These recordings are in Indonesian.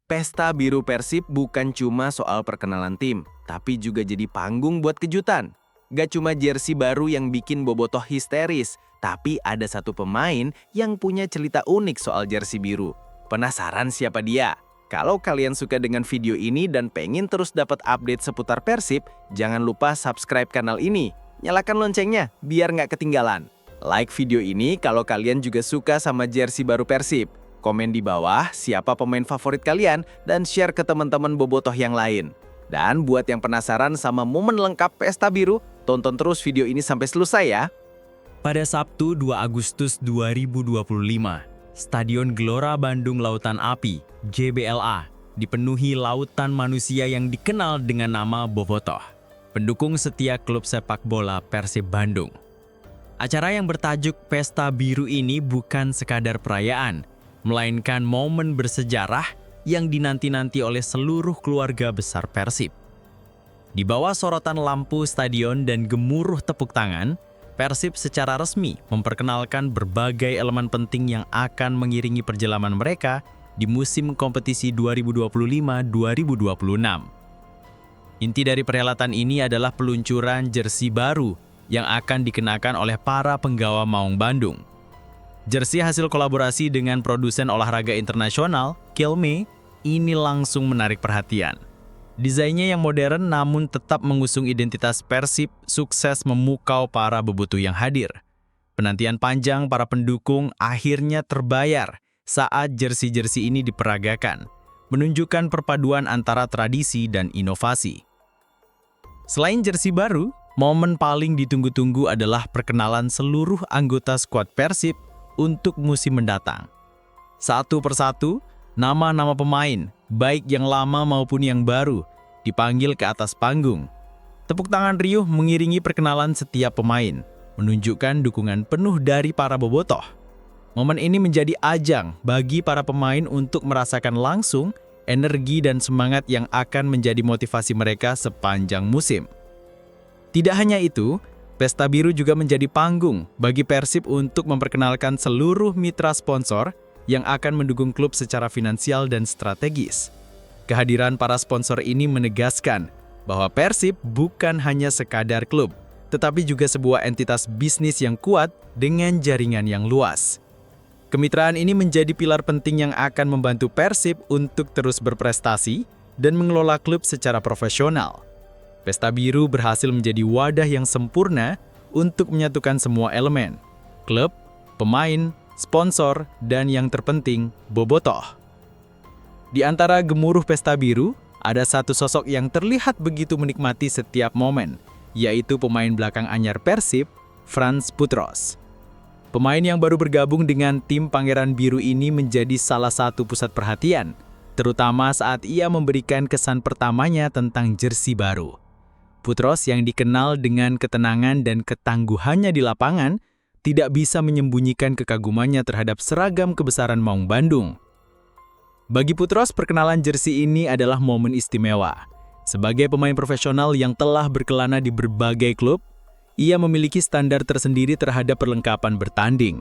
Pesta Biru Persib bukan cuma soal perkenalan tim, tapi juga jadi panggung buat kejutan. Gak cuma jersey baru yang bikin bobotoh histeris, tapi ada satu pemain yang punya cerita unik soal jersey biru. Penasaran siapa dia? Kalau kalian suka dengan video ini dan pengen terus dapat update seputar Persib, jangan lupa subscribe kanal ini. Nyalakan loncengnya biar nggak ketinggalan. Like video ini kalau kalian juga suka sama jersey baru Persib. Komen di bawah siapa pemain favorit kalian dan share ke teman-teman bobotoh yang lain. Dan buat yang penasaran sama momen lengkap Pesta Biru, tonton terus video ini sampai selesai ya. Pada Sabtu 2 Agustus 2025, Stadion Gelora Bandung Lautan Api (GBLA) dipenuhi lautan manusia yang dikenal dengan nama bobotoh, pendukung setia klub sepak bola Persib Bandung. Acara yang bertajuk Pesta Biru ini bukan sekadar perayaan, melainkan momen bersejarah yang dinanti-nanti oleh seluruh keluarga besar Persib. Di bawah sorotan lampu stadion dan gemuruh tepuk tangan, Persib secara resmi memperkenalkan berbagai elemen penting yang akan mengiringi perjalanan mereka di musim kompetisi 2025-2026. Inti dari perhelatan ini adalah peluncuran jersey baru yang akan dikenakan oleh para penggawa Maung Bandung. Jersey hasil kolaborasi dengan produsen olahraga internasional, Kelme, ini langsung menarik perhatian. Desainnya yang modern namun tetap mengusung identitas Persib sukses memukau para bobotoh yang hadir. Penantian panjang para pendukung akhirnya terbayar saat jersey-jersey ini diperagakan, menunjukkan perpaduan antara tradisi dan inovasi. Selain jersey baru, momen paling ditunggu-tunggu adalah perkenalan seluruh anggota skuad Persib untuk musim mendatang. Satu persatu, nama-nama pemain, baik yang lama maupun yang baru, dipanggil ke atas panggung. Tepuk tangan riuh mengiringi perkenalan setiap pemain, menunjukkan dukungan penuh dari para bobotoh. Momen ini menjadi ajang bagi para pemain untuk merasakan langsung energi dan semangat yang akan menjadi motivasi mereka sepanjang musim. Tidak hanya itu, Pesta Biru juga menjadi panggung bagi Persib untuk memperkenalkan seluruh mitra sponsor yang akan mendukung klub secara finansial dan strategis. Kehadiran para sponsor ini menegaskan bahwa Persib bukan hanya sekadar klub, tetapi juga sebuah entitas bisnis yang kuat dengan jaringan yang luas. Kemitraan ini menjadi pilar penting yang akan membantu Persib untuk terus berprestasi dan mengelola klub secara profesional. Pesta Biru berhasil menjadi wadah yang sempurna untuk menyatukan semua elemen, klub, pemain, sponsor, dan yang terpenting, bobotoh. Di antara gemuruh Pesta Biru, ada satu sosok yang terlihat begitu menikmati setiap momen, yaitu pemain belakang anyar Persib, Frans Putros. Pemain yang baru bergabung dengan tim Pangeran Biru ini menjadi salah satu pusat perhatian, terutama saat ia memberikan kesan pertamanya tentang jersey baru. Putros yang dikenal dengan ketenangan dan ketangguhannya di lapangan tidak bisa menyembunyikan kekagumannya terhadap seragam kebesaran Maung Bandung. Bagi Putros, perkenalan jersey ini adalah momen istimewa. Sebagai pemain profesional yang telah berkelana di berbagai klub, ia memiliki standar tersendiri terhadap perlengkapan bertanding.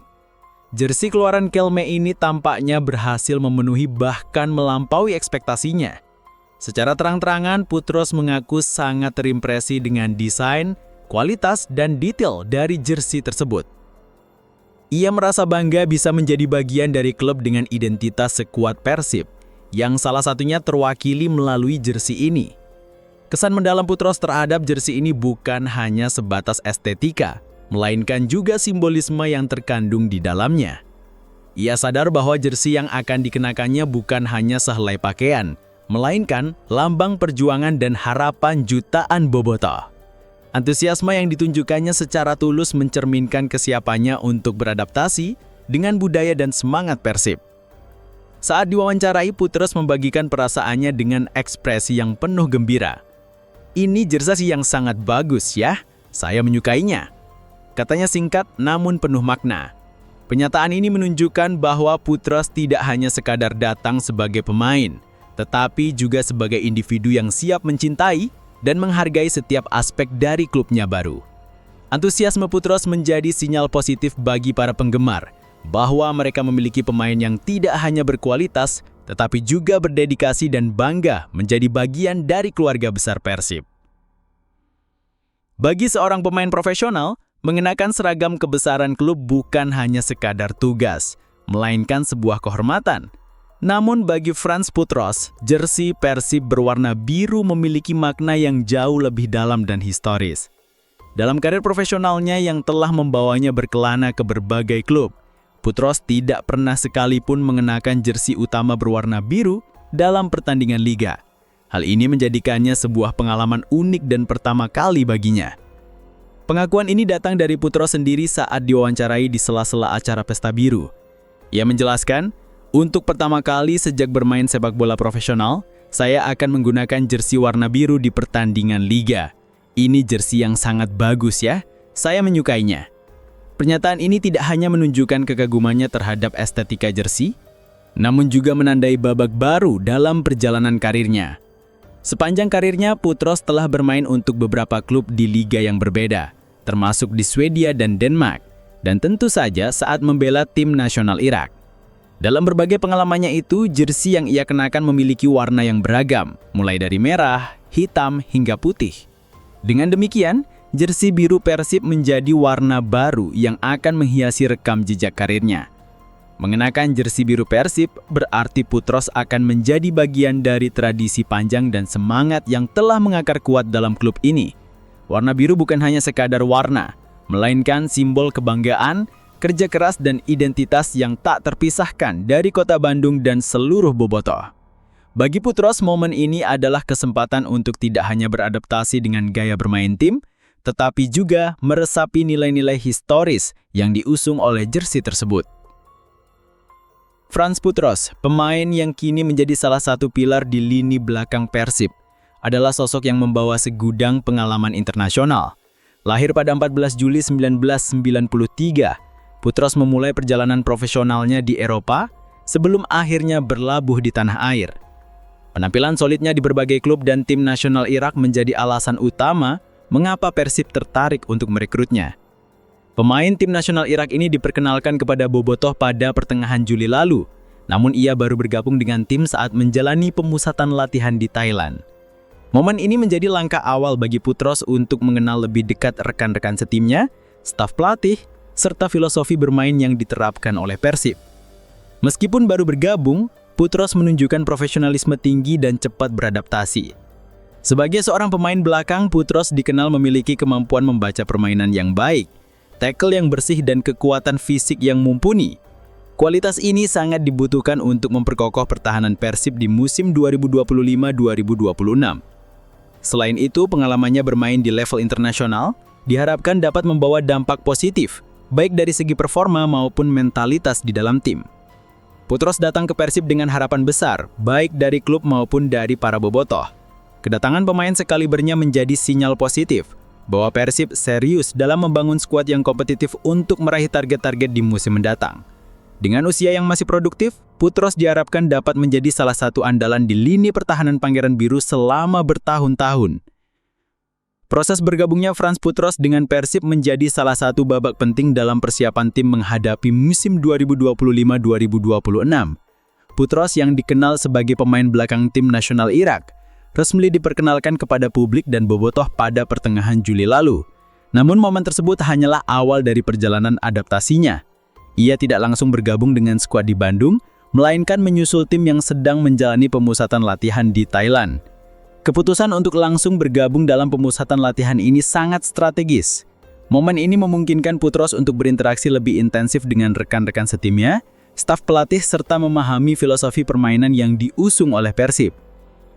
Jersey keluaran Kelme ini tampaknya berhasil memenuhi bahkan melampaui ekspektasinya. Secara terang-terangan, Putros mengaku sangat terimpresi dengan desain, kualitas, dan detail dari jersey tersebut. Ia merasa bangga bisa menjadi bagian dari klub dengan identitas sekuat Persib, yang salah satunya terwakili melalui jersey ini. Kesan mendalam Putros terhadap jersey ini bukan hanya sebatas estetika, melainkan juga simbolisme yang terkandung di dalamnya. Ia sadar bahwa jersey yang akan dikenakannya bukan hanya sehelai pakaian, melainkan lambang perjuangan dan harapan jutaan bobotoh. Antusiasme yang ditunjukkannya secara tulus mencerminkan kesiapannya untuk beradaptasi dengan budaya dan semangat Persib. Saat diwawancarai, Putros membagikan perasaannya dengan ekspresi yang penuh gembira. "Ini jersey yang sangat bagus ya, saya menyukainya," katanya singkat namun penuh makna. Penyataan ini menunjukkan bahwa Putros tidak hanya sekadar datang sebagai pemain, tetapi juga sebagai individu yang siap mencintai dan menghargai setiap aspek dari klubnya baru. Antusiasme Putros menjadi sinyal positif bagi para penggemar, bahwa mereka memiliki pemain yang tidak hanya berkualitas, tetapi juga berdedikasi dan bangga menjadi bagian dari keluarga besar Persib. Bagi seorang pemain profesional, mengenakan seragam kebesaran klub bukan hanya sekadar tugas, melainkan sebuah kehormatan. Namun bagi Frans Putros, jersey Persib berwarna biru memiliki makna yang jauh lebih dalam dan historis. Dalam karir profesionalnya yang telah membawanya berkelana ke berbagai klub, Putros tidak pernah sekalipun mengenakan jersey utama berwarna biru dalam pertandingan liga. Hal ini menjadikannya sebuah pengalaman unik dan pertama kali baginya. Pengakuan ini datang dari Putros sendiri saat diwawancarai di sela-sela acara Pesta Biru. Ia menjelaskan, untuk pertama kali sejak bermain sepak bola profesional, saya akan menggunakan jersey warna biru di pertandingan liga. Ini jersey yang sangat bagus ya, saya menyukainya. Pernyataan ini tidak hanya menunjukkan kekagumannya terhadap estetika jersey, namun juga menandai babak baru dalam perjalanan karirnya. Sepanjang karirnya, Putros telah bermain untuk beberapa klub di liga yang berbeda, termasuk di Swedia dan Denmark, dan tentu saja saat membela tim nasional Irak. Dalam berbagai pengalamannya itu, jersey yang ia kenakan memiliki warna yang beragam, mulai dari merah, hitam, hingga putih. Dengan demikian, jersey biru Persib menjadi warna baru yang akan menghiasi rekam jejak karirnya. Mengenakan jersey biru Persib berarti Putros akan menjadi bagian dari tradisi panjang dan semangat yang telah mengakar kuat dalam klub ini. Warna biru bukan hanya sekadar warna, melainkan simbol kebanggaan, kerja keras dan identitas yang tak terpisahkan dari kota Bandung dan seluruh bobotoh. Bagi Putros, momen ini adalah kesempatan untuk tidak hanya beradaptasi dengan gaya bermain tim, tetapi juga meresapi nilai-nilai historis yang diusung oleh jersey tersebut. Frans Putros, pemain yang kini menjadi salah satu pilar di lini belakang Persib, adalah sosok yang membawa segudang pengalaman internasional. Lahir pada 14 Juli 1993, Putros memulai perjalanan profesionalnya di Eropa sebelum akhirnya berlabuh di tanah air. Penampilan solidnya di berbagai klub dan tim nasional Irak menjadi alasan utama mengapa Persib tertarik untuk merekrutnya. Pemain tim nasional Irak ini diperkenalkan kepada bobotoh pada pertengahan Juli lalu, namun ia baru bergabung dengan tim saat menjalani pemusatan latihan di Thailand. Momen ini menjadi langkah awal bagi Putros untuk mengenal lebih dekat rekan-rekan setimnya, staf pelatih, serta filosofi bermain yang diterapkan oleh Persib. Meskipun baru bergabung, Putros menunjukkan profesionalisme tinggi dan cepat beradaptasi. Sebagai seorang pemain belakang, Putros dikenal memiliki kemampuan membaca permainan yang baik, tackle yang bersih dan kekuatan fisik yang mumpuni. Kualitas ini sangat dibutuhkan untuk memperkokoh pertahanan Persib di musim 2025-2026. Selain itu, pengalamannya bermain di level internasional diharapkan dapat membawa dampak positif, baik dari segi performa maupun mentalitas di dalam tim. Putros datang ke Persib dengan harapan besar, baik dari klub maupun dari para bobotoh. Kedatangan pemain sekalibernya menjadi sinyal positif bahwa Persib serius dalam membangun skuad yang kompetitif untuk meraih target-target di musim mendatang. Dengan usia yang masih produktif, Putros diharapkan dapat menjadi salah satu andalan di lini pertahanan Pangeran Biru selama bertahun-tahun. Proses bergabungnya Frans Putros dengan Persib menjadi salah satu babak penting dalam persiapan tim menghadapi musim 2025-2026. Putros yang dikenal sebagai pemain belakang tim nasional Irak, resmi diperkenalkan kepada publik dan bobotoh pada pertengahan Juli lalu. Namun momen tersebut hanyalah awal dari perjalanan adaptasinya. Ia tidak langsung bergabung dengan skuad di Bandung, melainkan menyusul tim yang sedang menjalani pemusatan latihan di Thailand. Keputusan untuk langsung bergabung dalam pemusatan latihan ini sangat strategis. Momen ini memungkinkan Putros untuk berinteraksi lebih intensif dengan rekan-rekan setimnya, staf pelatih serta memahami filosofi permainan yang diusung oleh Persib.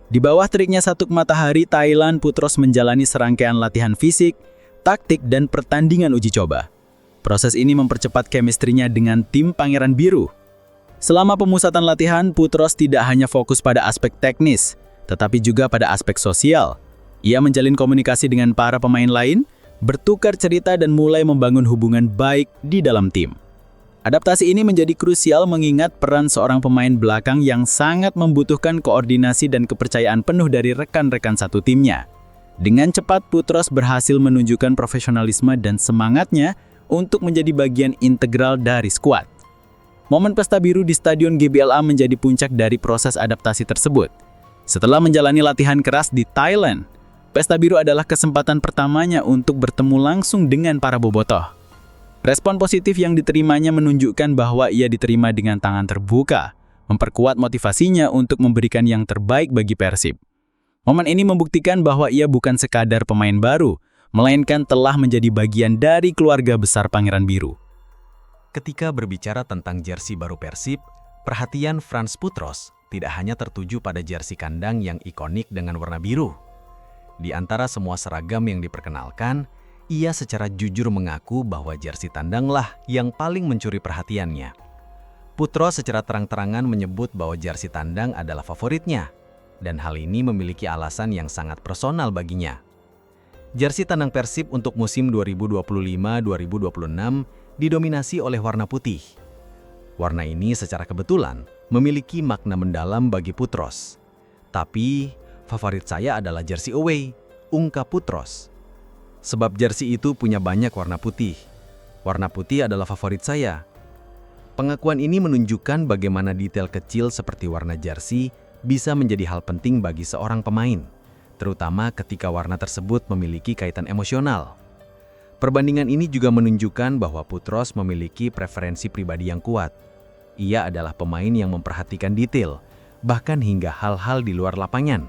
Di bawah teriknya Satuk Matahari Thailand, Putros menjalani serangkaian latihan fisik, taktik, dan pertandingan uji coba. Proses ini mempercepat chemistry-nya dengan tim Pangeran Biru. Selama pemusatan latihan, Putros tidak hanya fokus pada aspek teknis, tetapi juga pada aspek sosial. Ia menjalin komunikasi dengan para pemain lain, bertukar cerita dan mulai membangun hubungan baik di dalam tim. Adaptasi ini menjadi krusial mengingat peran seorang pemain belakang yang sangat membutuhkan koordinasi dan kepercayaan penuh dari rekan-rekan satu timnya. Dengan cepat, Putros berhasil menunjukkan profesionalisme dan semangatnya untuk menjadi bagian integral dari skuad. Momen pesta biru di Stadion GBLA menjadi puncak dari proses adaptasi tersebut. Setelah menjalani latihan keras di Thailand, pesta biru adalah kesempatan pertamanya untuk bertemu langsung dengan para bobotoh. Respon positif yang diterimanya menunjukkan bahwa ia diterima dengan tangan terbuka, memperkuat motivasinya untuk memberikan yang terbaik bagi Persib. Momen ini membuktikan bahwa ia bukan sekadar pemain baru, melainkan telah menjadi bagian dari keluarga besar Pangeran Biru. Ketika berbicara tentang jersey baru Persib, perhatian Frans Putros tidak hanya tertuju pada jersey kandang yang ikonik dengan warna biru. Di antara semua seragam yang diperkenalkan, ia secara jujur mengaku bahwa jersey tandanglah yang paling mencuri perhatiannya. Putros secara terang-terangan menyebut bahwa jersey tandang adalah favoritnya, dan hal ini memiliki alasan yang sangat personal baginya. Jersey tandang Persib untuk musim 2025-2026 didominasi oleh warna putih. Warna ini secara kebetulan memiliki makna mendalam bagi Putros. Tapi, favorit saya adalah jersey away, ungkap Putros. Sebab jersey itu punya banyak warna putih. Warna putih adalah favorit saya. Pengakuan ini menunjukkan bagaimana detail kecil seperti warna jersey bisa menjadi hal penting bagi seorang pemain, terutama ketika warna tersebut memiliki kaitan emosional. Perbandingan ini juga menunjukkan bahwa Putros memiliki preferensi pribadi yang kuat. Ia adalah pemain yang memperhatikan detail, bahkan hingga hal-hal di luar lapangan.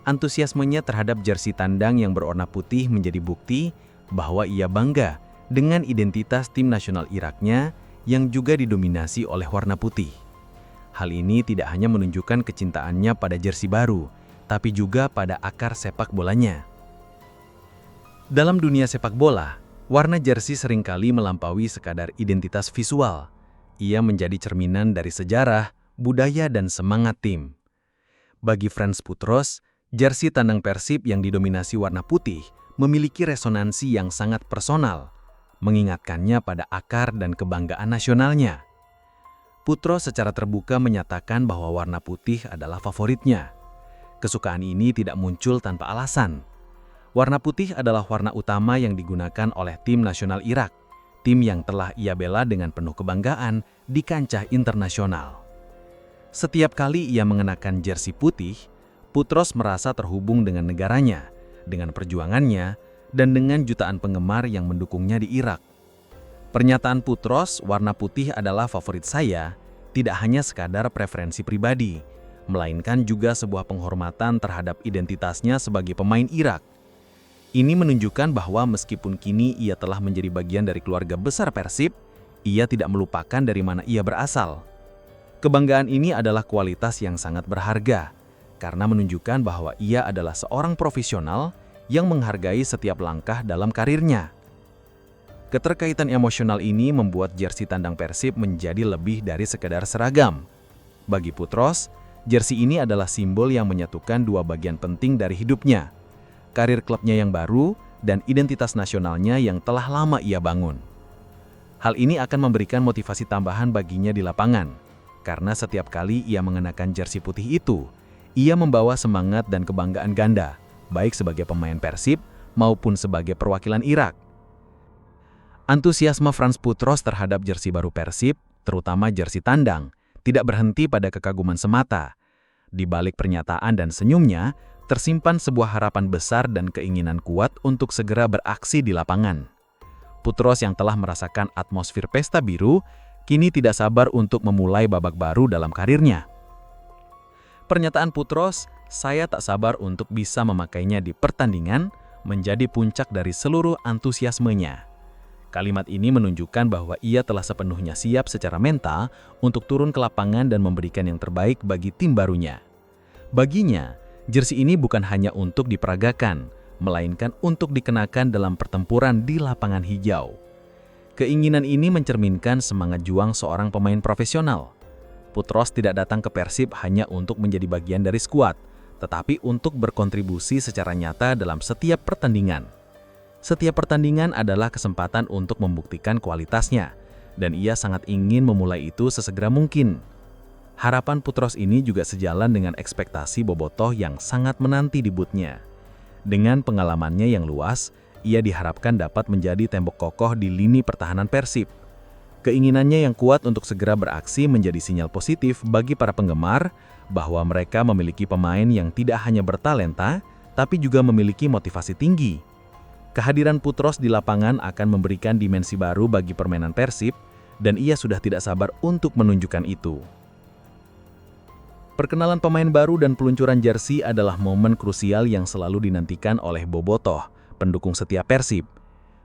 Antusiasmenya terhadap jersey tandang yang berwarna putih menjadi bukti bahwa ia bangga dengan identitas tim nasional Iraknya yang juga didominasi oleh warna putih. Hal ini tidak hanya menunjukkan kecintaannya pada jersey baru, tapi juga pada akar sepak bolanya. Dalam dunia sepak bola, warna jersey seringkali melampaui sekadar identitas visual. Ia menjadi cerminan dari sejarah, budaya, dan semangat tim. Bagi Frans Putros, jersey tandang Persib yang didominasi warna putih memiliki resonansi yang sangat personal, mengingatkannya pada akar dan kebanggaan nasionalnya. Putros secara terbuka menyatakan bahwa warna putih adalah favoritnya. Kesukaan ini tidak muncul tanpa alasan. Warna putih adalah warna utama yang digunakan oleh tim nasional Irak, tim yang telah ia bela dengan penuh kebanggaan di kancah internasional. Setiap kali ia mengenakan jersey putih, Putros merasa terhubung dengan negaranya, dengan perjuangannya, dan dengan jutaan penggemar yang mendukungnya di Irak. Pernyataan Putros, warna putih adalah favorit saya, tidak hanya sekadar preferensi pribadi, melainkan juga sebuah penghormatan terhadap identitasnya sebagai pemain Irak. Ini menunjukkan bahwa meskipun kini ia telah menjadi bagian dari keluarga besar Persib, ia tidak melupakan dari mana ia berasal. Kebanggaan ini adalah kualitas yang sangat berharga, karena menunjukkan bahwa ia adalah seorang profesional yang menghargai setiap langkah dalam karirnya. Keterkaitan emosional ini membuat jersey tandang Persib menjadi lebih dari sekedar seragam. Bagi Putros, jersey ini adalah simbol yang menyatukan dua bagian penting dari hidupnya, karir klubnya yang baru, dan identitas nasionalnya yang telah lama ia bangun. Hal ini akan memberikan motivasi tambahan baginya di lapangan, karena setiap kali ia mengenakan jersey putih itu, ia membawa semangat dan kebanggaan ganda, baik sebagai pemain Persib maupun sebagai perwakilan Irak. Antusiasme Frans Putros terhadap jersey baru Persib, terutama jersey tandang, tidak berhenti pada kekaguman semata. Di balik pernyataan dan senyumnya, tersimpan sebuah harapan besar dan keinginan kuat untuk segera beraksi di lapangan. Putros yang telah merasakan atmosfer pesta biru, kini tidak sabar untuk memulai babak baru dalam karirnya. Pernyataan Putros, "Saya tak sabar untuk bisa memakainya di pertandingan," menjadi puncak dari seluruh antusiasmenya. Kalimat ini menunjukkan bahwa ia telah sepenuhnya siap secara mental untuk turun ke lapangan dan memberikan yang terbaik bagi tim barunya. Baginya, jersey ini bukan hanya untuk diperagakan, melainkan untuk dikenakan dalam pertempuran di lapangan hijau. Keinginan ini mencerminkan semangat juang seorang pemain profesional. Putros tidak datang ke Persib hanya untuk menjadi bagian dari skuad, tetapi untuk berkontribusi secara nyata dalam setiap pertandingan. Setiap pertandingan adalah kesempatan untuk membuktikan kualitasnya, dan ia sangat ingin memulai itu sesegera mungkin. Harapan Putros ini juga sejalan dengan ekspektasi bobotoh yang sangat menanti debutnya. Dengan pengalamannya yang luas, ia diharapkan dapat menjadi tembok kokoh di lini pertahanan Persib. Keinginannya yang kuat untuk segera beraksi menjadi sinyal positif bagi para penggemar bahwa mereka memiliki pemain yang tidak hanya bertalenta, tapi juga memiliki motivasi tinggi. Kehadiran Putros di lapangan akan memberikan dimensi baru bagi permainan Persib, dan ia sudah tidak sabar untuk menunjukkan itu. Perkenalan pemain baru dan peluncuran jersey adalah momen krusial yang selalu dinantikan oleh Bobotoh, pendukung setia Persib.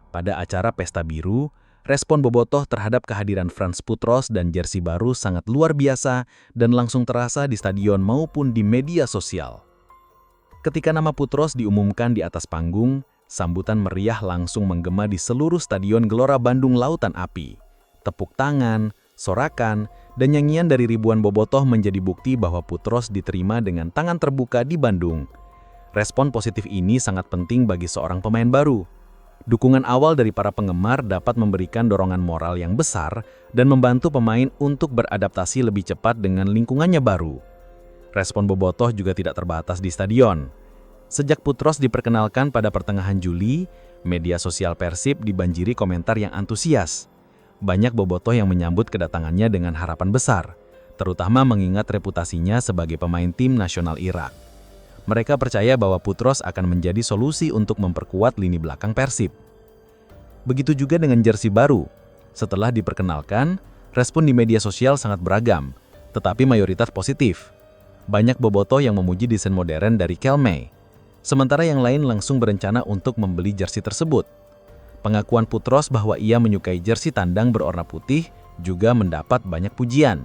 Pada acara Pesta Biru, respon Bobotoh terhadap kehadiran Frans Putros dan jersey baru sangat luar biasa dan langsung terasa di stadion maupun di media sosial. Ketika nama Putros diumumkan di atas panggung, sambutan meriah langsung menggema di seluruh stadion Gelora Bandung Lautan Api. Tepuk tangan, sorakan, dan nyanyian dari ribuan bobotoh menjadi bukti bahwa Putros diterima dengan tangan terbuka di Bandung. Respon positif ini sangat penting bagi seorang pemain baru. Dukungan awal dari para penggemar dapat memberikan dorongan moral yang besar dan membantu pemain untuk beradaptasi lebih cepat dengan lingkungannya baru. Respon bobotoh juga tidak terbatas di stadion. Sejak Putros diperkenalkan pada pertengahan Juli, media sosial Persib dibanjiri komentar yang antusias. Banyak bobotoh yang menyambut kedatangannya dengan harapan besar, terutama mengingat reputasinya sebagai pemain tim nasional Irak. Mereka percaya bahwa Putros akan menjadi solusi untuk memperkuat lini belakang Persib. Begitu juga dengan jersey baru. Setelah diperkenalkan, respon di media sosial sangat beragam, tetapi mayoritas positif. Banyak bobotoh yang memuji desain modern dari Kelme. Sementara yang lain langsung berencana untuk membeli jersey tersebut. Pengakuan Putros bahwa ia menyukai jersey tandang berwarna putih juga mendapat banyak pujian.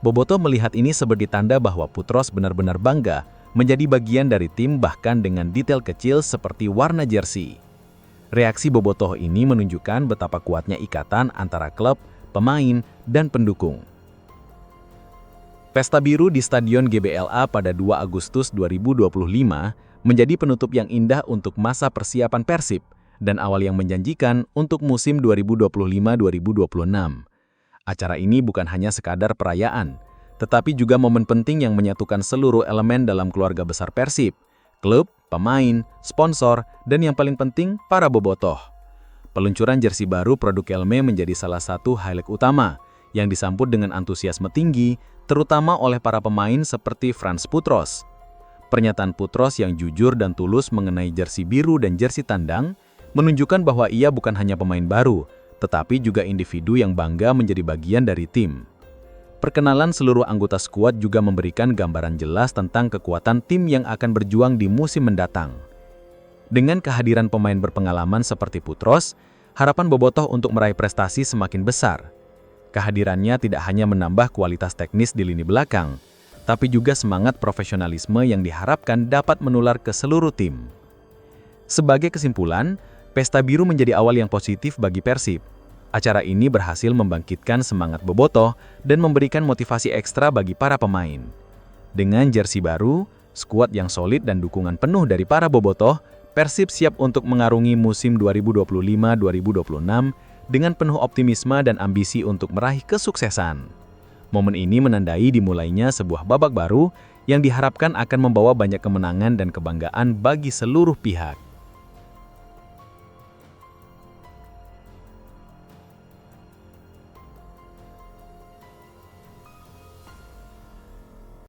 Bobotoh melihat ini sebagai tanda bahwa Putros benar-benar bangga menjadi bagian dari tim bahkan dengan detail kecil seperti warna jersey. Reaksi bobotoh ini menunjukkan betapa kuatnya ikatan antara klub, pemain, dan pendukung. Pesta Biru di Stadion GBLA pada 2 Agustus 2025 menjadi penutup yang indah untuk masa persiapan Persib dan awal yang menjanjikan untuk musim 2025-2026. Acara ini bukan hanya sekadar perayaan, tetapi juga momen penting yang menyatukan seluruh elemen dalam keluarga besar Persib, klub, pemain, sponsor, dan yang paling penting, para bobotoh. Peluncuran jersey baru produk Kelme menjadi salah satu highlight utama yang disambut dengan antusiasme tinggi, terutama oleh para pemain seperti Frans Putros. Pernyataan Putros yang jujur dan tulus mengenai jersey biru dan jersey tandang menunjukkan bahwa ia bukan hanya pemain baru, tetapi juga individu yang bangga menjadi bagian dari tim. Perkenalan seluruh anggota skuad juga memberikan gambaran jelas tentang kekuatan tim yang akan berjuang di musim mendatang. Dengan kehadiran pemain berpengalaman seperti Putros, harapan bobotoh untuk meraih prestasi semakin besar. Kehadirannya tidak hanya menambah kualitas teknis di lini belakang, tapi juga semangat profesionalisme yang diharapkan dapat menular ke seluruh tim. Sebagai kesimpulan, Pesta Biru menjadi awal yang positif bagi Persib. Acara ini berhasil membangkitkan semangat bobotoh dan memberikan motivasi ekstra bagi para pemain. Dengan jersey baru, skuad yang solid dan dukungan penuh dari para bobotoh, Persib siap untuk mengarungi musim 2025-2026 dengan penuh optimisme dan ambisi untuk meraih kesuksesan. Momen ini menandai dimulainya sebuah babak baru yang diharapkan akan membawa banyak kemenangan dan kebanggaan bagi seluruh pihak.